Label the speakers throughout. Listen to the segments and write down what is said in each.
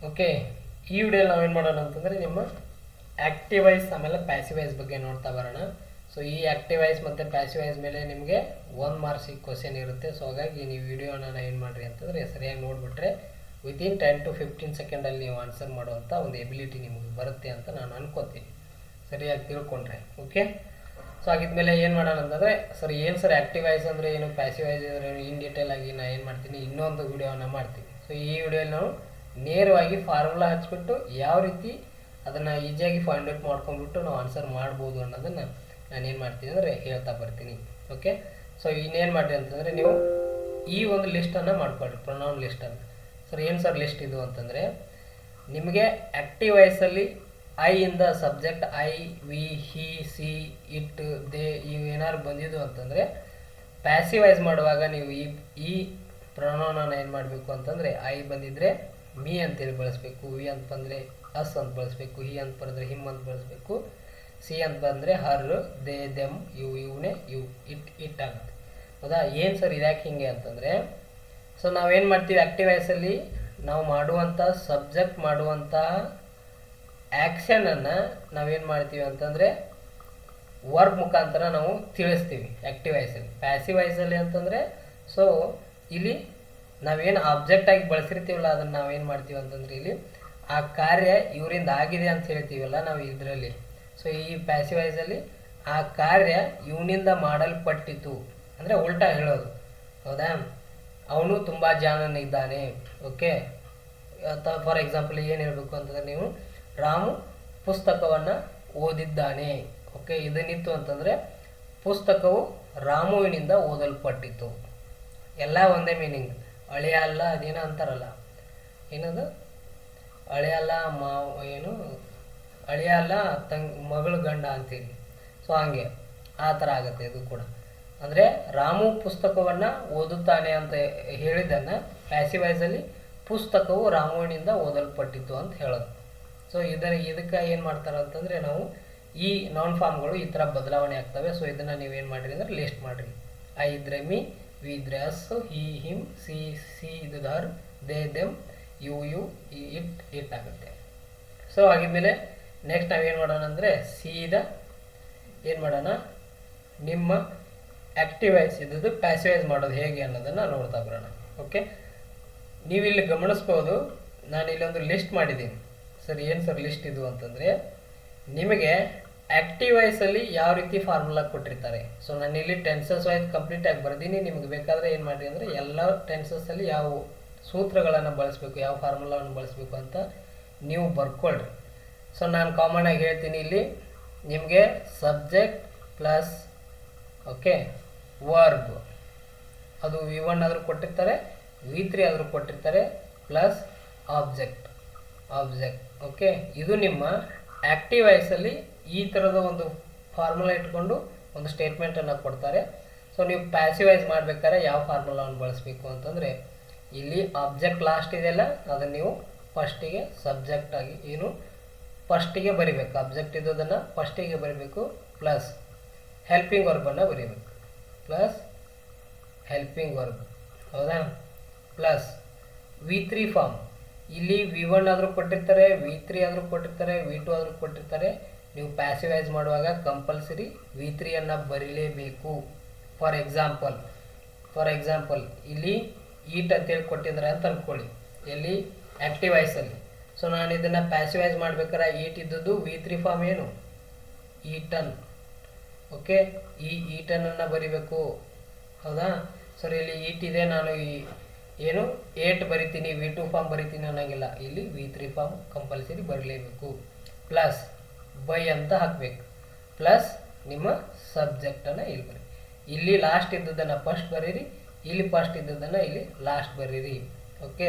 Speaker 1: Okay, ಈ ವಿಡಿಯೋಲಿ ನಾವೇನು ಮಾಡೋಣ ಅಂತಂದರೆ ನಿಮ್ಮ ಆ್ಯಕ್ಟಿವೈಸ್ ಆಮೇಲೆ ಪ್ಯಾಸಿವೈಸ್ ಬಗ್ಗೆ ನೋಡ್ತಾ ಬರೋಣ. ಸೊ ಈ ಆ್ಯಕ್ಟಿವೈಸ್ ಮತ್ತು ಪ್ಯಾಸಿವೈಸ್ ಮೇಲೆ ನಿಮಗೆ 1 ಮಾರ್ಕ್ಸಿಗೆ ಕ್ವಶನ್ ಇರುತ್ತೆ. ಸೊ ಹಾಗಾಗಿ ನೀವು ವಿಡಿಯೋನ ಏನು ಮಾಡಿರಿ ಅಂತಂದರೆ ಸರಿಯಾಗಿ ನೋಡಿಬಿಟ್ರೆ ವಿತಿನ್ 10 to 15 ಸೆಕೆಂಡಲ್ಲಿ ನೀವು ಆನ್ಸರ್ ಮಾಡುವಂಥ ಒಂದು ಎಬಿಲಿಟಿ ನಿಮಗೆ ಬರುತ್ತೆ ಅಂತ ನಾನು ಅನ್ಕೋತೀನಿ, ಸರಿಯಾಗಿ ತಿಳ್ಕೊಂಡ್ರೆ. ಓಕೆ, ಸೊ ಆಗಿದ್ಮೇಲೆ ಏನು ಮಾಡೋಣ ಅಂತಂದರೆ ಸರ್ ಆ್ಯಕ್ಟಿವೈಸ್ ಅಂದರೆ ಏನು, ಪ್ಯಾಸಿವೈಸ್ ಅಂದರೆ ಇನ್ ಡೀಟೇಲ್ ಆಗಿ ನಾನು ಏನು ಮಾಡ್ತೀನಿ, ಇನ್ನೊಂದು ವಿಡಿಯೋನ ಮಾಡ್ತೀನಿ. ಸೊ ಈ ವಿಡಿಯೋಲಿ ನಾವು ನೇರವಾಗಿ ಫಾರ್ಮುಲಾ ಹಚ್ಬಿಟ್ಟು ಯಾವ ರೀತಿ ಅದನ್ನು ಈಸಿಯಾಗಿ ಫೈಂಡ್ ಔಟ್ ಮಾಡ್ಕೊಂಡ್ಬಿಟ್ಟು ನಾವು ಆನ್ಸರ್ ಮಾಡ್ಬೋದು ಅನ್ನೋದನ್ನು ನಾನು ಏನು ಮಾಡ್ತೀನಿ ಅಂದರೆ ಹೇಳ್ತಾ ಬರ್ತೀನಿ. ಓಕೆ, ಸೊ ಇನ್ನೇನು ಮಾಡಿರಿ ಅಂತಂದರೆ ನೀವು ಈ ಒಂದು ಲಿಸ್ಟನ್ನು ಮಾಡ್ಕೊಳ್ರಿ, ಪ್ರೊನೌನ್ ಲಿಸ್ಟನ್ನು. ಏನು ಲಿಸ್ಟ್ ಇದು ಅಂತಂದರೆ ನಿಮಗೆ ಆ್ಯಕ್ಟಿವೈಸಲ್ಲಿ ಐ ಇಂದ subject I, we, he, she, it, they ಇವು ಏನಾದ್ರು ಬಂದಿದ್ದು ಅಂತಂದರೆ ಪ್ಯಾಸಿವೈಸ್ ಮಾಡುವಾಗ ನೀವು ಈ ಪ್ರೊನೌನನ್ನು ಏನು ಮಾಡಬೇಕು ಅಂತಂದರೆ ಐ ಬಂದಿದ್ದರೆ ಮೀ ಅಂತೇಳಿ ಬಳಸಬೇಕು, ವಿ ಅಂತ ಬಂದರೆ ಅಸ್ ಅಂತ ಬಳಸಬೇಕು, ಹಿ ಅಂತ ಬಂದರೆ ಹಿಮ್ ಅಂತ ಬಳಸಬೇಕು, ಸಿ ಅಂತ ಬಂದರೆ ಹರ್, ದೇ, ದೆಮ್, ಇವನೇ ಇಟ್ ಆಗುತ್ತೆ. ಹೌದಾ? ಏನು ಸರ್ ಇದ್ಯಾಕೆ ಹಿಂಗೆ ಅಂತಂದರೆ ಸೊ ನಾವೇನು ಮಾಡ್ತೀವಿ ಆ್ಯಕ್ಟಿವೈಸಲ್ಲಿ ನಾವು ಮಾಡುವಂಥ ಸಬ್ಜೆಕ್ಟ್ ಮಾಡುವಂಥ ಆ್ಯಕ್ಷನನ್ನು ನಾವೇನು ಮಾಡ್ತೀವಿ ಅಂತಂದರೆ ವರ್ಬ್ ಮುಖಾಂತರ ನಾವು ತಿಳಿಸ್ತೀವಿ ಆ್ಯಕ್ಟಿವೈಸಲ್ಲಿ. ಪ್ಯಾಸಿವೈಸಲ್ಲಿ ಅಂತಂದರೆ ಸೊ ಇಲ್ಲಿ ನಾವೇನು ಆಬ್ಜೆಕ್ಟಾಗಿ ಬಳಸಿರ್ತೀವಲ್ಲ ಅದನ್ನು ನಾವೇನು ಮಾಡ್ತೀವಿ ಅಂತಂದರೆ ಇಲ್ಲಿ ಆ ಕಾರ್ಯ ಇವರಿಂದ ಆಗಿದೆ ಅಂತ ಹೇಳ್ತೀವಲ್ಲ ನಾವು ಇದರಲ್ಲಿ. ಸೊ ಈ ಪ್ಯಾಸಿವೈಸಲ್ಲಿ ಆ ಕಾರ್ಯ ಇವನಿಂದ ಮಾಡಲ್ಪಟ್ಟಿತು ಅಂದರೆ ಉಲ್ಟಾ ಹೇಳೋದು. ಹೌದಾ? ಅವನು ತುಂಬ ಜಾಣನಿದ್ದಾನೆ. ಓಕೆ, ಅಥವಾ ಫಾರ್ ಎಕ್ಸಾಂಪಲ್ ಏನು ಹೇಳಬೇಕು ಅಂತಂದರೆ ನೀವು ರಾಮು ಪುಸ್ತಕವನ್ನು ಓದಿದ್ದಾನೆ. ಓಕೆ, ಇದನ್ನಿತ್ತು ಅಂತಂದರೆ ಪುಸ್ತಕವು ರಾಮುವಿನಿಂದ ಓದಲ್ಪಟ್ಟಿತು. ಎಲ್ಲ ಒಂದೇ ಮೀನಿಂಗ್. ಅಳಿಯ ಅಲ್ಲ, ಅದೇನೋ ಅಂತಾರಲ್ಲ, ಏನದು ಅಳಿಯ ಅಲ್ಲ ಅಳಿಯ ಅಲ್ಲ ಮಗಳು ಗಂಡ ಅಂತೀವಿ. ಸೊ ಹಂಗೆ ಆ ಥರ ಆಗುತ್ತೆ ಇದು ಕೂಡ. ಅಂದರೆ ರಾಮು ಪುಸ್ತಕವನ್ನು ಓದುತ್ತಾನೆ ಅಂತ ಹೇಳಿದ್ದನ್ನು ಪ್ಯಾಸಿವೈಸಲ್ಲಿ ಪುಸ್ತಕವು ರಾಮುವಿನಿಂದ ಓದಲ್ಪಟ್ಟಿತ್ತು ಅಂತ ಹೇಳೋದು. ಸೊ ಇದಕ್ಕೆ ಏನು ಮಾಡ್ತಾರೆ ಅಂತಂದರೆ ನಾವು ಈ ನಾನ್ ಫಾರ್ಮ್ಗಳು ಈ ಥರ ಬದಲಾವಣೆ ಆಗ್ತವೆ. ಸೊ ಇದನ್ನು ನೀವೇನು ಮಾಡಿರಿ ಅಂದರೆ ಲಿಸ್ಟ್ ಮಾಡಿರಿ. ಐ ಇದ್ರೆ ಮೀ, ವಿ ಇದ್ರೆ ಅಸ್, ಹಿ ಹಿಮ್, ಸಿ ಇದು ಹರ್, ದೇ ದೆಮ್, ಯು ಇಟ್ ಆಗುತ್ತೆ. ಸೊ ಆಗಿದ್ಮೇಲೆ ನೆಕ್ಸ್ಟ್ ನಾವೇನು ಮಾಡೋಣ ಅಂದರೆ ಸೀದಾ ಏನು ಮಾಡೋಣ, ನಿಮ್ಮ ಆ್ಯಕ್ಟಿವೈಸ್ ಇದ್ದದ್ದು ಪ್ಯಾಸಿವೈಸ್ ಮಾಡೋದು ಹೇಗೆ ಅನ್ನೋದನ್ನು ನೋಡ್ತಾ ಬರೋಣ. ಓಕೆ, ನೀವಿಲ್ಲಿ ಗಮನಿಸ್ಬೋದು, ನಾನು ಇಲ್ಲೊಂದು ಲಿಸ್ಟ್ ಮಾಡಿದ್ದೀನಿ. ಏನು ಲಿಸ್ಟ್ ಇದು ಅಂತಂದರೆ ನಿಮಗೆ ಆ್ಯಕ್ಟಿವೈಸಲ್ಲಿ ಯಾವ ರೀತಿ ಫಾರ್ಮುಲಾ ಕೊಟ್ಟಿರ್ತಾರೆ. ಸೊ ನಾನು ಇಲ್ಲಿ ಟೆನ್ಸಸ್ ವೈಸ್ ಕಂಪ್ಲೀಟಾಗಿ ಬರ್ದೀನಿ. ನಿಮಗೆ ಬೇಕಾದರೆ ಏನು ಮಾಡಿ ಅಂದರೆ ಎಲ್ಲ ಟೆನ್ಸಸ್ಸಲ್ಲಿ ಯಾವ ಸೂತ್ರಗಳನ್ನು ಬಳಸಬೇಕು, ಯಾವ ಫಾರ್ಮುಲಾವನ್ನು ಬಳಸಬೇಕು ಅಂತ ನೀವು ಬರ್ಕೊಳ್ರಿ. ಸೊ ನಾನು ಕಾಮನ್ ಆಗಿ ಹೇಳ್ತೀನಿ, ಇಲ್ಲಿ ನಿಮಗೆ ಸಬ್ಜೆಕ್ಟ್ ಪ್ಲಸ್ ಓಕೆ ವರ್ಬ್, ಅದು V1 ಆದರೂ ಕೊಟ್ಟಿರ್ತಾರೆ, V3 ಆದರೂ ಕೊಟ್ಟಿರ್ತಾರೆ, ಪ್ಲಸ್ ಆಬ್ಜೆಕ್ಟ್. ಓಕೆ, ಇದು ನಿಮ್ಮ ಆ್ಯಕ್ಟಿವೈಸಲ್ಲಿ ಈ ಥರದ ಒಂದು ಫಾರ್ಮುಲಾ ಇಟ್ಕೊಂಡು ಒಂದು ಸ್ಟೇಟ್ಮೆಂಟನ್ನು ಕೊಡ್ತಾರೆ. ಸೊ ನೀವು ಪ್ಯಾಸಿವೈಸ್ ಮಾಡಬೇಕಾದ್ರೆ ಯಾವ ಫಾರ್ಮುಲಾವನ್ನು ಬಳಸಬೇಕು ಅಂತಂದರೆ ಇಲ್ಲಿ ಆಬ್ಜೆಕ್ಟ್ ಲಾಸ್ಟ್ ಇದೆಯಲ್ಲ ಅದನ್ನು ನೀವು ಫಸ್ಟಿಗೆ ಸಬ್ಜೆಕ್ಟಾಗಿ ಫಸ್ಟಿಗೆ ಬರಿಬೇಕು. ಆಬ್ಜೆಕ್ಟ್ ಇದ್ದದನ್ನು ಫಸ್ಟಿಗೆ ಬರಿಬೇಕು, ಪ್ಲಸ್ ಹೆಲ್ಪಿಂಗ್ ವರ್ಬನ್ನು ಬರೀಬೇಕು, ಪ್ಲಸ್ ಹೆಲ್ಪಿಂಗ್ ವರ್ಬ್. ಹೌದಾ? Plus V3 form. ಇಲ್ಲಿ V1 ಆದರೂ ಕೊಟ್ಟಿರ್ತಾರೆ, V3 ಆದರೂ ಕೊಟ್ಟಿರ್ತಾರೆ, V2 ಆದರೂ ಕೊಟ್ಟಿರ್ತಾರೆ. ನೀವು ಪ್ಯಾಸಿವೈಸ್ ಮಾಡುವಾಗ ಕಂಪಲ್ಸರಿ V3 ಬರೀಲೇಬೇಕು. ಫಾರ್ ಎಕ್ಸಾಂಪಲ್ ಇಲ್ಲಿ ಈಟ್ ಅಂತೇಳಿ ಕೊಟ್ಟಿದ್ದಾರೆ ಅಂತ ಅಂದ್ಕೊಳ್ಳಿ, ಎಲ್ಲಿ ಆ್ಯಕ್ಟಿವೈಸಲ್ಲಿ. ಸೊ ನಾನು ಇದನ್ನು ಪ್ಯಾಸಿವೈಸ್ ಮಾಡ್ಬೇಕಾದ್ರೆ ಈಟ್ ಇದ್ದದ್ದು V3 ಫಾರ್ಮ್ ಏನು, ಈಟನ್. ಓಕೆ, ಈ ಈಟನನ್ನು ಬರಿಬೇಕು. ಹೌದಾ? ಸರಿ, ಇಲ್ಲಿ ಈಟ್ ಇದೆ, ನಾನು ಏಟ್ ಬರಿತೀನಿ, V2 ಫಾರ್ಮ್ ಬರಿತೀನಿ ಅನ್ನೋಂಗಿಲ್ಲ. ಇಲ್ಲಿ V3 ಫಾರ್ಮ್ ಕಂಪಲ್ಸರಿ ಬರಲೇಬೇಕು. ಪ್ಲಸ್ ಬೈ ಅಂತ ಹಾಕಬೇಕು, ಪ್ಲಸ್ ನಿಮ್ಮ ಸಬ್ಜೆಕ್ಟನ್ನು ಇಲ್ಲಿ ಬರೀ. ಇಲ್ಲಿ ಲಾಸ್ಟ್ ಇದ್ದದನ್ನು ಫಸ್ಟ್ ಬರೀರಿ, ಇಲ್ಲಿ ಫಸ್ಟ್ ಇದ್ದದನ್ನು ಇಲ್ಲಿ ಲಾಸ್ಟ್ ಬರೀರಿ. ಓಕೆ,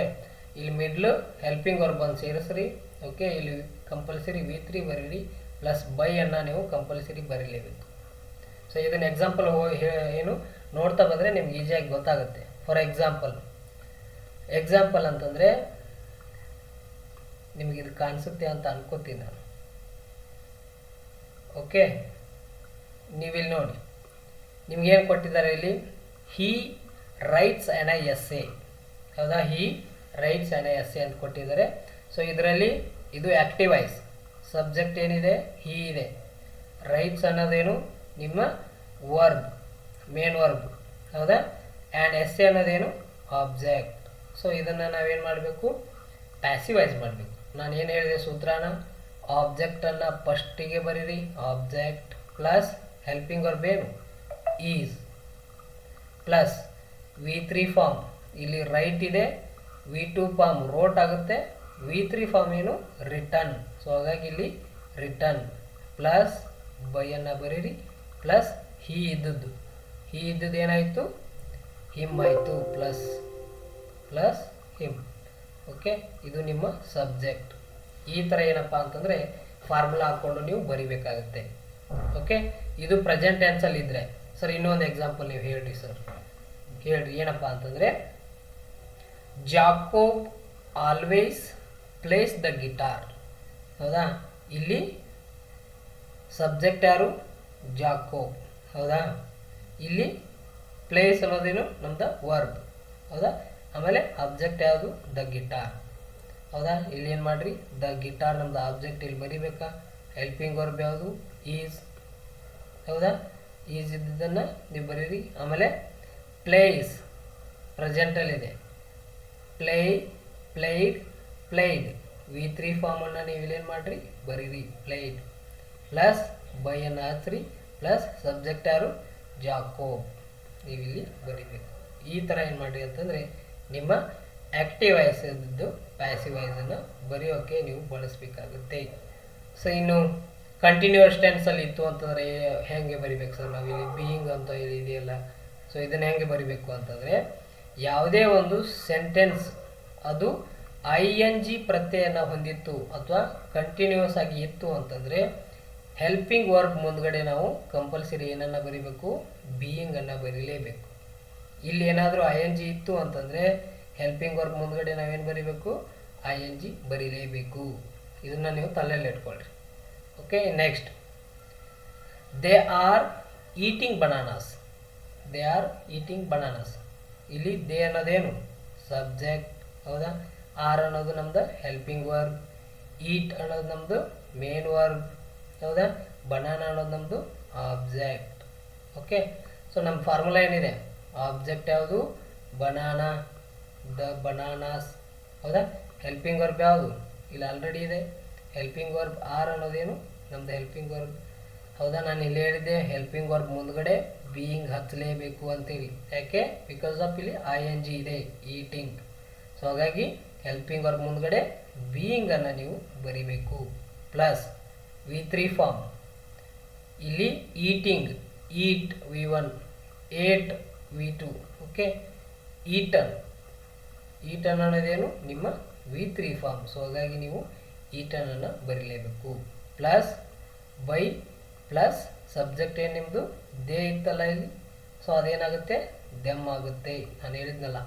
Speaker 1: ಇಲ್ಲಿ ಮಿಡ್ಲು ಹೆಲ್ಪಿಂಗ್ ವರ್ಬ್ ಬಂದು ಸೇರಿಸ್ರಿ. ಓಕೆ, ಇಲ್ಲಿ ಕಂಪಲ್ಸರಿ V3 ಬರೀರಿ, ಪ್ಲಸ್ ಬೈ ನೀವು ಕಂಪಲ್ಸರಿ ಬರೀಲೇಬೇಕು. ಸೊ ಇದನ್ನು ಎಕ್ಸಾಂಪಲ್ ನೋಡ್ತಾ ಬಂದರೆ ನಿಮ್ಗೆ ಈಸಿಯಾಗಿ ಗೊತ್ತಾಗುತ್ತೆ. ಫಾರ್ ಎಕ್ಸಾಂಪಲ್ ಅಂತಂದರೆ ನಿಮಗೆ ಇದು ಕಾಣಿಸುತ್ತೆ ಅಂತ ಅನ್ಕೋತೀನಿ ನಾನು. ಓಕೆ, ನೀವಿಲ್ಲಿ ನೋಡಿ, ನಿಮ್ಗೇನು ಕೊಟ್ಟಿದ್ದಾರೆ ಇಲ್ಲಿ, he writes an a essay. ಹೌದಾ? He writes an a essay ಅಂತ ಕೊಟ್ಟಿದ್ದಾರೆ. ಸೊ ಇದರಲ್ಲಿ ಇದು ಆ್ಯಕ್ಟಿವ್ ವಾಯ್ಸ್, ಸಬ್ಜೆಕ್ಟ್ ಏನಿದೆ ಹಿ ಇದೆ, ರೈಟ್ಸ್ ಅನ್ನೋದೇನು ನಿಮ್ಮ ವರ್ಬ್, ಮೇನ್ ವರ್ಬ್, ಹೌದಾ. ಆ್ಯಂಡ್ ಎಸ್ ಅನ್ನೋದೇನು ಆಬ್ಜೆಕ್ಟ್. ಸೊ ಇದನ್ನು ನಾವೇನು ಮಾಡಬೇಕು, ಪ್ಯಾಸಿವೈಸ್ ಮಾಡಬೇಕು. ನಾನು ಏನು ಹೇಳಿದೆ ಸೂತ್ರನ, ಆಬ್ಜೆಕ್ಟನ್ನು ಫಸ್ಟಿಗೆ ಬರೀರಿ, ಆಬ್ಜೆಕ್ಟ್ ಪ್ಲಸ್ ಹೆಲ್ಪಿಂಗ್ ವರ್ಬ್ ಏನು ಈಸ್ ಪ್ಲಸ್ V3 ಫಾರ್ಮ್, ಇಲ್ಲಿ ರೈಟ್ ಇದೆ, V2 ಫಾರ್ಮ್ ರೋಟ್ ಆಗುತ್ತೆ, V3 ಫಾರ್ಮ್ ಏನು ರಿಟರ್ನ್. ಸೊ ಹಾಗಾಗಿ ಇಲ್ಲಿ ರಿಟರ್ನ್ ಪ್ಲಸ್ ಬೈಯನ್ನು ಬರೀರಿ ಪ್ಲಸ್ ಹಿ ಇದ್ದದ್ದು ಏನಾಯಿತು ಹಿಮ್ ಆಯಿತು, ಪ್ಲಸ್ ಪ್ಲಸ್ ಹಿಮ್. ಓಕೆ, ಇದು ನಿಮ್ಮ ಸಬ್ಜೆಕ್ಟ್. ಈ ಥರ ಏನಪ್ಪ ಅಂತಂದರೆ ಫಾರ್ಮುಲಾ ಹಾಕ್ಕೊಂಡು ನೀವು ಬರಿಬೇಕಾಗುತ್ತೆ. ಓಕೆ, ಇದು ಪ್ರೆಸೆಂಟ್ ಟೆನ್ಸಲ್ಲಿ ಇದ್ದರೆ. ಸರ್ ಇನ್ನೊಂದು ಎಕ್ಸಾಂಪಲ್ ನೀವು ಹೇಳ್ರಿ ಸರ್, ಹೇಳ್ರಿ ಏನಪ್ಪ ಅಂತಂದರೆ Jacob always place the guitar. ಹೌದಾ, ಇಲ್ಲಿ ಸಬ್ಜೆಕ್ಟ್ ಯಾರು ಜಾಕೋಬ್, ಹೌದಾ. ಇಲ್ಲಿ ಪ್ಲೇಸ್ ಅನ್ನೋದೇನು ನಮ್ದು ವರ್ಬ್, ಹೌದಾ. ಆಮೇಲೆ ಆಬ್ಜೆಕ್ಟ್ ಯಾವುದು ದ ಗಿಟಾರ್, ಹೌದಾ. ಇಲ್ಲಿ ಏನು ಮಾಡಿರಿ, ದ ಗಿಟಾರ್ ನಮ್ದು ಆಬ್ಜೆಕ್ಟ್ ಇಲ್ಲಿ ಬರಿಬೇಕಾ. ಹೆಲ್ಪಿಂಗ್ ವರ್ಬ್ ಯಾವುದು ಈಸ್, ಹೌದಾ. ಈಸ್ ಇದ್ದದನ್ನು ನೀವು ಬರೀರಿ. ಆಮೇಲೆ ಪ್ಲೇಸ್ ಪ್ರೆಸೆಂಟಲ್ಲಿದೆ, ಪ್ಲೇಡ್ V3 ಫಾರ್ಮನ್ನು ನೀವು ಇಲ್ಲೇನು ಮಾಡಿರಿ ಬರೀರಿ, ಪ್ಲೇಡ್ ಪ್ಲಸ್ ಬೈಯನ್ನು ಹಚ್ಚಿರಿ ಪ್ಲಸ್ ಸಬ್ಜೆಕ್ಟ್ ಯಾರು ಜಾಕೋಬ್, ನೀವು ಇಲ್ಲಿ ಬರೀಬೇಕು. ಈ ಥರ ಏನು ಮಾಡಿರಿ ಅಂತಂದರೆ ನಿಮ್ಮ ಆ್ಯಕ್ಟಿವ್ ವಾಯ್ಸ್ ಇದ್ದದ್ದು ಪ್ಯಾಸಿವ್ ವಾಯ್ಸನ್ನು ಬರೆಯೋಕ್ಕೆ ನೀವು ಬಳಸಬೇಕಾಗುತ್ತೆ. ಸೊ ಇನ್ನು ಕಂಟಿನ್ಯೂಯಸ್ ಟೆನ್ಸಲ್ಲಿ ಇತ್ತು ಅಂತಂದರೆ ಹೇಗೆ ಬರಿಬೇಕು ಸರ್, ನಾವಿಲ್ಲಿ ಬೀಯಿಂಗ್ ಅಂತ ಹೇಳಿ ಇದೆಯಲ್ಲ. ಸೊ ಇದನ್ನು ಹೆಂಗೆ ಬರಿಬೇಕು ಅಂತಂದರೆ, ಯಾವುದೇ ಒಂದು ಸೆಂಟೆನ್ಸ್ ಅದು ING ಪ್ರತ್ಯಯನ ಹೊಂದಿತ್ತು ಅಥವಾ ಕಂಟಿನ್ಯೂಸ್ ಆಗಿ ಇತ್ತು ಅಂತಂದರೆ ಹೆಲ್ಪಿಂಗ್ ವರ್ಬ್ ಮುಂದ್ಗಡೆ ನಾವು ಕಂಪಲ್ಸರಿ ಏನನ್ನು ಬರಿಬೇಕು, ಬೀಯಿಂಗನ್ನು ಬರೀಲೇಬೇಕು. ಇಲ್ಲಿ ಏನಾದರೂ ING ಇತ್ತು ಅಂತಂದರೆ ಹೆಲ್ಪಿಂಗ್ ವರ್ಬ್ ಮುಂದ್ಗಡೆ ನಾವೇನು ಬರಿಬೇಕು, ING ಬರೀಲೇಬೇಕು. ಇದನ್ನು ನೀವು ತಲೆಯಲ್ಲಿ ಇಟ್ಕೊಳ್ರಿ. Okay, next they are eating bananas. ಇಲ್ಲಿ ದೇ ಅನ್ನೋದೇನು ಸಬ್ಜೆಕ್ಟ್, ಹೌದಾ. ಆರ್ ಅನ್ನೋದು ನಮ್ದು ಹೆಲ್ಪಿಂಗ್ ವರ್ಬ್, ಈಟ್ ಅನ್ನೋದು ನಮ್ಮದು ಮೇನ್ ವರ್ಬ್, ಹೌದಾ. ಬನಾನಾ ಅನ್ನೋದು ನಮ್ಮದು ಆಬ್ಜೆಕ್ಟ್. ಓಕೆ, ಸೊ ನಮ್ಮ ಫಾರ್ಮುಲಾ ಏನಿದೆ, ಆಬ್ಜೆಕ್ಟ್ ಯಾವುದು ಬನಾನಾ, ದ ಬನಾನಾಸ್, ಹೌದಾ. ಹೆಲ್ಪಿಂಗ್ ವರ್ಬ್ ಯಾವುದು ಇಲ್ಲಿ ಆಲ್ರೆಡಿ ಇದೆ, ಹೆಲ್ಪಿಂಗ್ ವರ್ಬ್ ಆರ್ ಅನ್ನೋದೇನು ನಮ್ಮದು ಹೆಲ್ಪಿಂಗ್ ವರ್ಬ್, ಹೌದಾ. ನಾನು ಇಲ್ಲಿ ಹೇಳಿದ್ದೆ ಹೆಲ್ಪಿಂಗ್ ವರ್ಬ್ ಮುಂದ್ಗಡೆ ಬೀಯಿಂಗ್ ಹಚ್ಚಲೇಬೇಕು ಅಂತೇಳಿ, ಯಾಕೆ, ಬಿಕಾಸ್ ಆಫ್ ಇಲ್ಲಿ ING ಇದೆ, ಈಟಿಂಗ್. ಸೊ ಹಾಗಾಗಿ ಹೆಲ್ಪಿಂಗ್ ವರ್ಬ್ ಮುಂದ್ಗಡೆ ಬೀಯಿಂಗನ್ನು ನೀವು ಬರಿಬೇಕು. ಪ್ಲಸ್ V3 ಫಾರ್ಮ್, ಇಲ್ಲಿ eating eat V1, ate V2. Okay, eaten ಅನ್ನೋದೇನು ನಿಮ್ಮ V3 ಫಾರ್ಮ್. ಸೊ ಹಾಗಾಗಿ ನೀವು ಈಟನನ್ನು ಬರೀಲೇಬೇಕು. ಪ್ಲಸ್ ಬೈ ಪ್ಲಸ್ ಸಬ್ಜೆಕ್ಟ್ ಏನು ನಿಮ್ಮದು ದೇ ಇತ್ತಲ್ಲ ಇಲ್ಲಿ, ಸೊ ಅದೇನಾಗುತ್ತೆ ದೆಮ್ ಆಗುತ್ತೆ. ನಾನು ಹೇಳಿದ್ನಲ್ಲ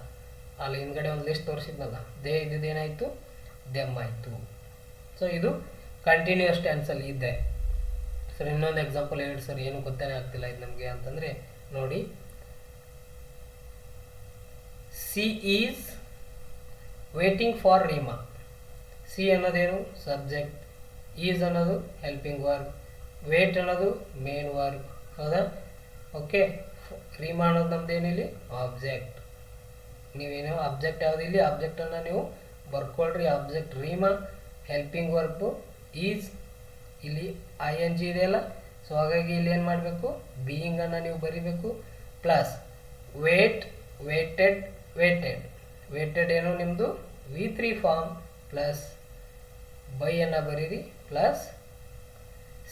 Speaker 1: ಅಲ್ಲಿ ಹಿಂದ್ಗಡೆ ಒಂದು ಲಿಸ್ಟ್ ತೋರಿಸಿದ್ನಲ್ಲ, ದೇ ಇದ್ದಿದ್ದೇನಾಯಿತು ದೆಮ್ ಆಯಿತು. ಸೊ ಇದು ಕಂಟಿನ್ಯೂಯಸ್ ಟೆನ್ಸಲ್ಲಿ ಇದೆ. ಸರ್ ಇನ್ನೊಂದು ಎಕ್ಸಾಂಪಲ್ ಹೇಳಿ ಸರ್, ಏನು ಗೊತ್ತೇ ಆಗ್ತಿಲ್ಲ ಇದು ನಮಗೆ ಅಂತಂದರೆ ನೋಡಿ, she is waiting for Reema. She ಅನ್ನೋದೇನು ಸಬ್ಜೆಕ್ಟ್, ಈಸ್ ಅನ್ನೋದು ಹೆಲ್ಪಿಂಗ್ ವರ್ಬ್, ವೇಟ್ ಅನ್ನೋದು ಮೇನ್ ವರ್ಬ್, ಹೌದಾ. ಓಕೆ, ರೀಮಾ ಅನ್ನೋದು ನಮ್ದೇನಿಲ್ಲಿ ಆಬ್ಜೆಕ್ಟ್. ನೀವೇನೋ ಆಬ್ಜೆಕ್ಟ್ ಯಾವುದು ಇಲ್ಲಿ, ಆಬ್ಜೆಕ್ಟನ್ನು ನೀವು ಬರ್ಕೊಳ್ರಿ. Object Reema, helping verb is, ಇಲ್ಲಿ ING ಇದೆಯಲ್ಲ. ಸೊ ಹಾಗಾಗಿ ಇಲ್ಲಿ ಏನು ಮಾಡಬೇಕು, ಬೀಯಿಂಗನ್ನು ನೀವು ಬರಿಬೇಕು. ಪ್ಲಸ್ ವೇಟೆಡ್ ಏನು ನಿಮ್ಮದು V3 ಫಾರ್ಮ್, ಪ್ಲಸ್ ಬೈಯನ್ನು ಬರೀರಿ. ಪ್ಲಸ್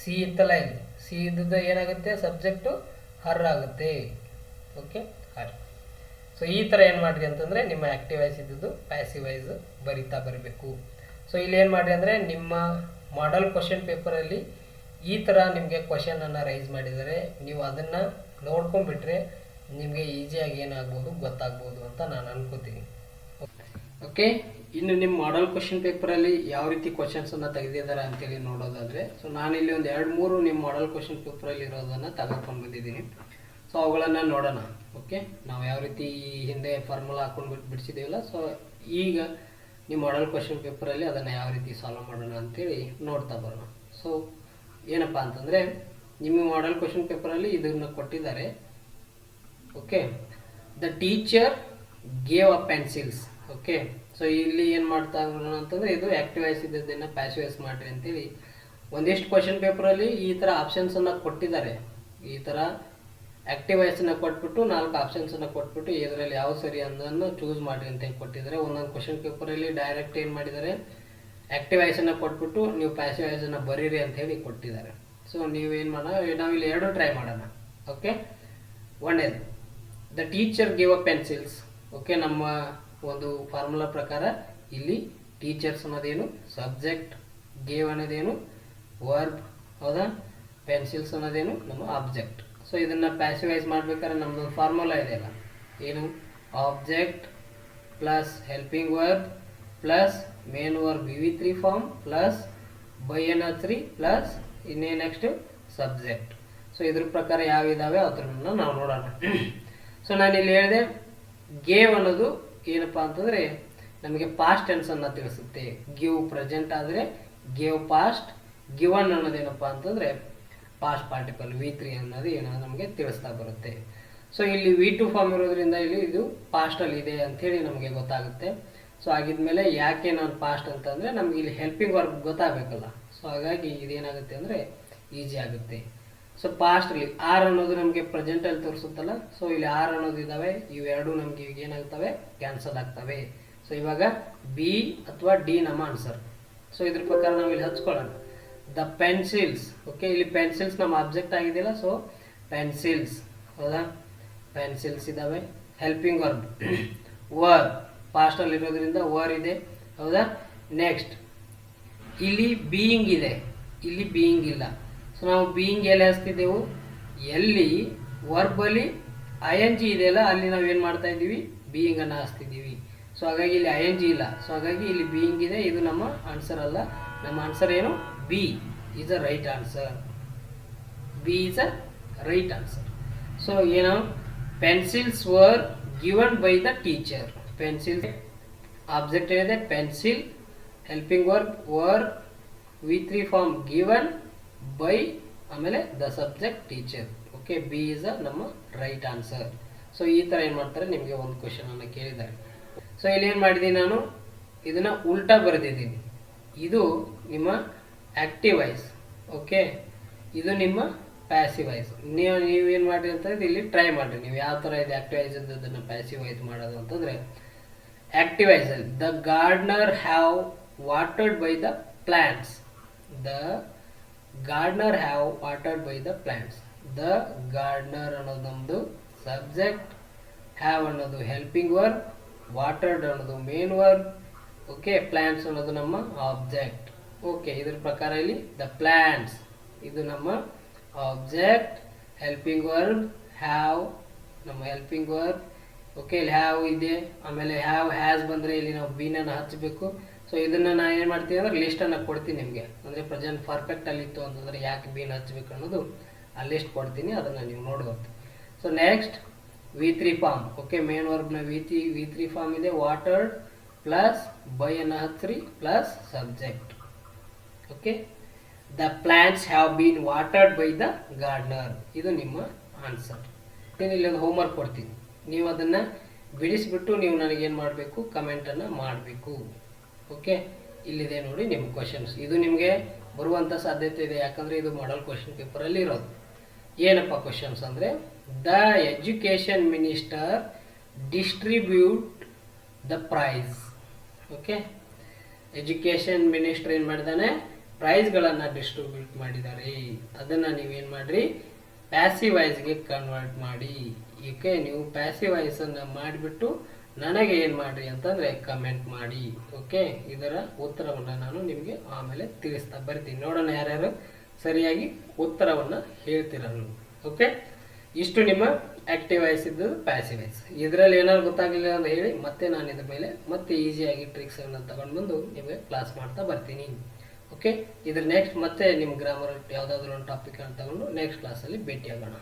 Speaker 1: ಸಿ ಇತ್ತಲ್ಲ ಇಲ್ಲಿ, ಸಿ ಇದ್ದದ್ದು ಏನಾಗುತ್ತೆ ಸಬ್ಜೆಕ್ಟು ಹರ್ ಆಗುತ್ತೆ. ಓಕೆ, ಹರ್. ಸೊ ಈ ಥರ ಏನು ಮಾಡಿರಿ ಅಂತಂದರೆ ನಿಮ್ಮ ಆ್ಯಕ್ಟಿವ್ ವಾಯ್ಸ್ ಇದ್ದದ್ದು ಪ್ಯಾಸಿವ್ ವಾಯ್ಸ್ ಬರಿತಾ ಬರಬೇಕು. ಸೊ ಇಲ್ಲಿ ಏನು ಮಾಡಿರಿ ಅಂದರೆ ನಿಮ್ಮ ಮಾಡಲ್ ಕ್ವಶನ್ ಪೇಪರಲ್ಲಿ ಈ ಥರ ನಿಮಗೆ ಕ್ವಶನನ್ನು ರೈಸ್ ಮಾಡಿದರೆ ನೀವು ಅದನ್ನು ನೋಡ್ಕೊಂಡ್ಬಿಟ್ರೆ ನಿಮಗೆ ಈಸಿಯಾಗಿ ಏನಾಗ್ಬೋದು ಗೊತ್ತಾಗ್ಬೋದು ಅಂತ ನಾನು ಅನ್ಕೋತೀನಿ. ಓಕೆ, ಇನ್ನು ನಿಮ್ಮ ಮಾಡಲ್ ಕ್ವಶನ್ ಪೇಪರಲ್ಲಿ ಯಾವ ರೀತಿ ಕ್ವಶನ್ಸನ್ನು ತೆಗೆದಿದ್ದಾರೆ ಅಂತೇಳಿ ನೋಡೋದಾದರೆ, ಸೊ ನಾನಿಲ್ಲಿ ಒಂದು 2-3 ನಿಮ್ಮ ಮಾಡಲ್ ಕ್ವಶನ್ ಪೇಪರಲ್ಲಿ ಇರೋದನ್ನು ತೆಗೆದುಕೊಂಡು ಬಂದಿದ್ದೀನಿ. ಸೊ ಅವುಗಳನ್ನು ನೋಡೋಣ. ಓಕೆ, ನಾವು ಯಾವ ರೀತಿ ಹಿಂದೆ ಫಾರ್ಮುಲಾ ಹಾಕೊಂಡು ಬಿಡಿಸಿದ್ದೀವಲ್ಲ, ಸೊ ಈಗ ನೀವು ಮಾಡಲ್ ಕ್ವಶನ್ ಪೇಪರಲ್ಲಿ ಅದನ್ನು ಯಾವ ರೀತಿ ಸಾಲ್ವ್ ಮಾಡೋಣ ಅಂತೇಳಿ ನೋಡ್ತಾ ಬರೋಣ. ಸೊ ಏನಪ್ಪ ಅಂತಂದರೆ ನಿಮ್ಮ ಮಾಡಲ್ ಕ್ವಶನ್ ಪೇಪರಲ್ಲಿ ಇದನ್ನು ಕೊಟ್ಟಿದ್ದಾರೆ. Okay, the teacher gave a pencils. Okay, so ಇಲ್ಲಿ ಏನು ಮಾಡ್ತಾ ಇರೋಣ ಅಂತಂದರೆ ಇದು ಆ್ಯಕ್ಟಿವ್ ವಾಯ್ಸ್ ಇದ್ದದ್ದನ್ನು ಪ್ಯಾಸಿವ್ ವಾಯ್ಸ್ ಮಾಡಿರಿ ಅಂತೇಳಿ ಒಂದಿಷ್ಟು ಕ್ವಶನ್ ಪೇಪರಲ್ಲಿ ಈ ಥರ ಆಪ್ಷನ್ಸನ್ನು ಕೊಟ್ಟಿದ್ದಾರೆ. ಈ ಥರ ಆ್ಯಕ್ಟಿವ್ ವಾಯ್ಸನ್ನು ಕೊಟ್ಬಿಟ್ಟು 4 ಆಪ್ಷನ್ಸನ್ನು ಕೊಟ್ಬಿಟ್ಟು ಇದರಲ್ಲಿ ಯಾವ ಸರಿ ಅನ್ನೋದನ್ನು ಚೂಸ್ ಮಾಡಿರಿ ಅಂತ ಕೊಟ್ಟಿದ್ದಾರೆ. ಒಂದೊಂದು ಕ್ವಶನ್ ಪೇಪರಲ್ಲಿ ಡೈರೆಕ್ಟ್ ಏನು ಮಾಡಿದ್ದಾರೆ, ಆ್ಯಕ್ಟಿವ್ ವಾಯ್ಸನ್ನು ಕೊಟ್ಬಿಟ್ಟು ನೀವು ಪ್ಯಾಸಿವ್ ವಾಯ್ಸನ್ನು ಬರೀರಿ ಅಂತ ಹೇಳಿ ಕೊಟ್ಟಿದ್ದಾರೆ. ಸೊ ನೀವೇನು ಮಾಡೋಣ, ನಾವಿಲ್ಲಿ 2 ಟ್ರೈ ಮಾಡೋಣ. ಓಕೆ, ಒಂದೇದು the teacher give a pencils. Okay, ನಮ್ಮ ಒಂದು ಫಾರ್ಮುಲಾ ಪ್ರಕಾರ ಇಲ್ಲಿ ಟೀಚರ್ಸ್ ಅನ್ನೋದೇನು ಸಬ್ಜೆಕ್ಟ್, ಗೇವ್ ಅನ್ನೋದೇನು ವರ್ಬ್, ಹೌದಾ, ಪೆನ್ಸಿಲ್ಸ್ ಅನ್ನೋದೇನು ನಮ್ಮ ಆಬ್ಜೆಕ್ಟ್. ಸೊ ಇದನ್ನು ಪ್ಯಾಸಿವೈಸ್ ಮಾಡ್ಬೇಕಾದ್ರೆ ನಮ್ಮದೊಂದು ಫಾರ್ಮುಲಾ ಇದೆಯಲ್ಲ, ಏನು object plus helping verb plus main verb VV3 form plus by NH3 plus ಇನ್ನೇ ನೆಕ್ಸ್ಟ್ ಸಬ್ಜೆಕ್ಟ್. ಸೊ ಇದ್ರ ಪ್ರಕಾರ ಯಾವಿದಾವೆ ಅದನ್ನು ನಾವು ನೋಡೋಣ. ಸೊ ನಾನಿಲ್ಲಿ ಹೇಳಿದೆ ಗೇವ್ ಅನ್ನೋದು ಏನಪ್ಪ ಅಂತಂದರೆ ನಮಗೆ ಪಾಸ್ಟ್ ಟೆನ್ಸನ್ನು ತಿಳಿಸುತ್ತೆ. ಗಿವ್ ಪ್ರೆಸೆಂಟ್ ಆದರೆ ಗೇವ್ ಪಾಸ್ಟ್, ಗಿವನ್ ಅನ್ನೋದೇನಪ್ಪ ಅಂತಂದರೆ ಪಾಸ್ಟ್ ಪಾರ್ಟಿಕಲ್ V3 ಅನ್ನೋದು ಏನೋ ನಮಗೆ ತಿಳಿಸ್ತಾ ಬರುತ್ತೆ. ಸೊ ಇಲ್ಲಿ V2 ಫಾರ್ಮ್ ಇರೋದ್ರಿಂದ ಇಲ್ಲಿ ಇದು ಪಾಸ್ಟಲ್ಲಿ ಇದೆ ಅಂಥೇಳಿ ನಮಗೆ ಗೊತ್ತಾಗುತ್ತೆ. ಸೊ ಆಗಿದ್ಮೇಲೆ ಯಾಕೆ ನಾನು ಪಾಸ್ಟ್ ಅಂತಂದರೆ ನಮ್ಗೆ ಇಲ್ಲಿ ಹೆಲ್ಪಿಂಗ್ ವರ್ಕ್ ಗೊತ್ತಾಗಬೇಕಲ್ಲ. ಸೊ ಹಾಗಾಗಿ ಇದೇನಾಗುತ್ತೆ ಅಂದರೆ ಈಸಿ ಆಗುತ್ತೆ. ಸೊ ಪಾಸ್ಟಲ್ಲಿ ಆರ್ ಅನ್ನೋದು ನಮಗೆ ಪ್ರೆಸೆಂಟಲ್ಲಿ ತೋರಿಸುತ್ತಲ್ಲ. ಸೊ ಇಲ್ಲಿ ಆರ್ ಅನ್ನೋದು ಇದ್ದಾವೆ, ಇವೆರಡು ನಮಗೆ ಈಗ ಏನಾಗ್ತವೆ, ಕ್ಯಾನ್ಸಲ್ ಆಗ್ತವೆ. ಸೊ ಇವಾಗ ಬಿ ಅಥವಾ ಡಿ ನಮ್ಮ ಆನ್ಸರ್. ಸೊ ಇದ್ರ ಪ್ರಕಾರ ನಾವು ಇಲ್ಲಿ ಹಚ್ಕೊಳ್ಳೋಣ. The pencils. ಓಕೆ, ಇಲ್ಲಿ ಪೆನ್ಸಿಲ್ಸ್ ನಮ್ಮ ಆಬ್ಜೆಕ್ಟ್ ಆಗಿದೆಯಲ್ಲ. ಸೊ ಪೆನ್ಸಿಲ್ಸ್, ಹೌದಾ, ಪೆನ್ಸಿಲ್ಸ್ ಇದ್ದಾವೆ. ಹೆಲ್ಪಿಂಗ್ ವರ್ಬ್ ವರ್, ಪಾಸ್ಟಲ್ಲಿ ಇರೋದ್ರಿಂದ ವರ್ ಇದೆ, ಹೌದಾ. ನೆಕ್ಸ್ಟ್ ಇಲ್ಲಿ ಬೀಯಿಂಗ್ ಇದೆ, ಇಲ್ಲಿ ಬೀಯಿಂಗ್ ಇಲ್ಲ. ಸೊ ನಾವು ಬೀಯಿಂಗ್ ಎಲ್ಲಿ ಹಚ್ತಿದ್ದೆವು, ಎಲ್ಲಿ ವರ್ಬಲ್ಲಿ ING ಇದೆಯಲ್ಲ ಅಲ್ಲಿ ನಾವು ಏನು ಮಾಡ್ತಾ ಇದ್ದೀವಿ, ಬೀಯಿಂಗನ್ನು ಹಚ್ತಿದ್ದೀವಿ. ಸೊ ಹಾಗಾಗಿ ಇಲ್ಲಿ ING ಇಲ್ಲ. ಸೊ ಹಾಗಾಗಿ ಇಲ್ಲಿ ಬೀಯಿಂಗ್ ಇದೆ, ಇದು ನಮ್ಮ ಆನ್ಸರ್ ಅಲ್ಲ. ನಮ್ಮ ಆನ್ಸರ್ ಏನು, B is a right answer. B is a right answer. So ಏನು, pencils were given by the teacher. Pencil object ಏನಿದೆ pencil, helping verb were, V3 form given by, ಆಮೇಲೆ the subject teacher. Okay, B is a ನಮ್ಮ right answer. So ಈ ಥರ ಏನು ಮಾಡ್ತಾರೆ, ನಿಮಗೆ ಒಂದು ಕ್ವಶನನ್ನು ಕೇಳಿದ್ದಾರೆ. ಸೊ ಇಲ್ಲಿ ಏನು ಮಾಡಿದ್ದೀನಿ ನಾನು, ಇದನ್ನು ಉಲ್ಟಾ ಬರೆದಿದ್ದೀನಿ. ಇದು ನಿಮ್ಮ ಆ್ಯಕ್ಟಿವ್ ವಾಯ್ಸ್. ಓಕೆ, ಇದು ನಿಮ್ಮ ಪ್ಯಾಸಿವ್ ವಾಯ್ಸ್. ನೀವೇನು ಮಾಡಿರಿ ಅಂತಂದ್ರೆ ಇಲ್ಲಿ ಟ್ರೈ ಮಾಡಿರಿ, ನೀವು ಯಾವ ಥರ ಇದು ಆ್ಯಕ್ಟಿವ್ ವಾಯ್ಸ್ ಅದನ್ನು ಪ್ಯಾಸಿವ್ ವಾಯ್ಸ್ ಮಾಡೋದು ಅಂತಂದರೆ, ಆ್ಯಕ್ಟಿವ್ ವಾಯ್ಸಲ್ಲಿ the gardener have watered by the plants. The gardener have watered by the plants. The gardener ಅನ್ನೋದು ನಮ್ಮದು ಸಬ್ಜೆಕ್ಟ್, ಹ್ಯಾವ್ ಅನ್ನೋದು ಹೆಲ್ಪಿಂಗ್ ವರ್ಬ್, ವಾಟರ್ಡ್ ಅನ್ನೋದು ಮೇನ್ ವರ್ಬ್, ಓಕೆ, ಪ್ಲ್ಯಾಂಟ್ಸ್ ಅನ್ನೋದು ನಮ್ಮ ಆಬ್ಜೆಕ್ಟ್. ಓಕೆ, ಇದ್ರ ಪ್ರಕಾರ ಇಲ್ಲಿ ದ ಪ್ಲ್ಯಾಂಟ್ಸ್ ಇದು ನಮ್ಮ ಆಬ್ಜೆಕ್ಟ್, ಹೆಲ್ಪಿಂಗ್ ವರ್ಬ್ ಹ್ಯಾವ್ ನಮ್ಮ ಹೆಲ್ಪಿಂಗ್ ವರ್ಬ್. ಓಕೆ, ಇಲ್ಲಿ ಹ್ಯಾವ್ ಇದೆ, ಆಮೇಲೆ ಹ್ಯಾವ್ ಹ್ಯಾಸ್ ಬಂದರೆ ಇಲ್ಲಿ ನಾವು ಬೀನನ್ನು ಹಚ್ಚಬೇಕು. ಸೊ ಇದನ್ನು ನಾನು ಏನು ಮಾಡ್ತೀನಿ ಅಂದರೆ ಲಿಸ್ಟನ್ನು ಕೊಡ್ತೀನಿ ನಿಮಗೆ. ಅಂದರೆ ಪ್ರೆಸೆಂಟ್ ಪರ್ಫೆಕ್ಟಲ್ಲಿತ್ತು ಅಂತಂದರೆ ಯಾಕೆ ಬೀನ್ ಹಚ್ಬೇಕು ಅನ್ನೋದು ಆ ಲಿಸ್ಟ್ ಕೊಡ್ತೀನಿ, ಅದನ್ನು ನೀವು ನೋಡ್ಬೋದು. So next V3 form. Okay, main ವರ್ಬ್ನ V3 ಫಾರ್ಮ್ ಇದೆ, ವಾಟರ್ಡ್ ಪ್ಲಸ್ ಬೈ ಅನ್ನು ಹಚ್ಚಿರಿ plus subject. Okay, the plants have been watered by the gardener. ಇದು ನಿಮ್ಮ ಆನ್ಸರ್. ಇಲ್ಲಿ ಒಂದು ಹೋಮ್ವರ್ಕ್ ಕೊಡ್ತೀನಿ, ನೀವು ಅದನ್ನು ಬಿಡಿಸಿಬಿಟ್ಟು ನೀವು ನನಗೇನು ಮಾಡಬೇಕು, ಕಮೆಂಟನ್ನು ಮಾಡಬೇಕು. ಓಕೆ, ಇಲ್ಲಿದೆ ನೋಡಿ ನಿಮ್ಮ ಕ್ವಶನ್ಸ್. ಇದು ನಿಮಗೆ ಬರುವಂಥ ಸಾಧ್ಯತೆ ಇದೆ, ಯಾಕಂದರೆ ಇದು ಮಾಡಲ್ ಕ್ವಶನ್ ಪೇಪರಲ್ಲಿ ಇರೋದು. ಏನಪ್ಪ ಕ್ವಶನ್ಸ್ ಅಂದರೆ, the education minister distribute the prize. Okay, education minister ಏನು ಮಾಡಿದ್ದಾನೆ, ಪ್ರೈಸ್ಗಳನ್ನು ಡಿಸ್ಟ್ರಿಬ್ಯೂಟ್ ಮಾಡಿದ್ದಾರೆ. ಅದನ್ನು ನೀವೇನು ಮಾಡಿರಿ, ಪ್ಯಾಸಿವ್ ವಾಯ್ಸ್ಗೆ ಕನ್ವರ್ಟ್ ಮಾಡಿ. ಓಕೆ, ನೀವು ಪ್ಯಾಸಿವ್ ವಾಯ್ಸನ್ನು ಮಾಡಿಬಿಟ್ಟು ನನಗೆ ಏನು ಮಾಡಿರಿ ಅಂತಂದರೆ ಕಮೆಂಟ್ ಮಾಡಿ. ಓಕೆ, ಇದರ ಉತ್ತರವನ್ನು ನಾನು ನಿಮಗೆ ಆಮೇಲೆ ತಿಳಿಸ್ತಾ ಬರ್ತೀನಿ. ನೋಡೋಣ ಯಾರ್ಯಾರು ಸರಿಯಾಗಿ ಉತ್ತರವನ್ನು ಹೇಳ್ತೀರ ನೀವು. ಓಕೆ, ಇಷ್ಟು ನಿಮ್ಮ ಆ್ಯಕ್ಟಿವ್ ವಾಯ್ಸ್ ಇದ್ದು ಪ್ಯಾಸಿವ್ ವಾಯ್ಸ್. ಇದರಲ್ಲಿ ಏನಾದ್ರು ಗೊತ್ತಾಗಲಿಲ್ಲ ಅಂತ ಹೇಳಿ ಮತ್ತೆ ನಾನು ಇದ್ರ ಮೇಲೆ ಮತ್ತೆ ಈಸಿಯಾಗಿ ಟ್ರಿಕ್ಸನ್ನು ತಗೊಂಡು ಬಂದು ನಿಮಗೆ ಕ್ಲಾಸ್ ಮಾಡ್ತಾ ಬರ್ತೀನಿ. ಓಕೆ, ಇದ್ರ ನೆಕ್ಸ್ಟ್ ಮತ್ತೆ ನಿಮ್ಮ ಗ್ರಾಮರ್ ಯಾವುದಾದ್ರೂ ಒಂದು ಟಾಪಿಕ್ ಅಂತ ತಗೊಂಡು ನೆಕ್ಸ್ಟ್ ಕ್ಲಾಸಲ್ಲಿ ಭೇಟಿಯಾಗೋಣ.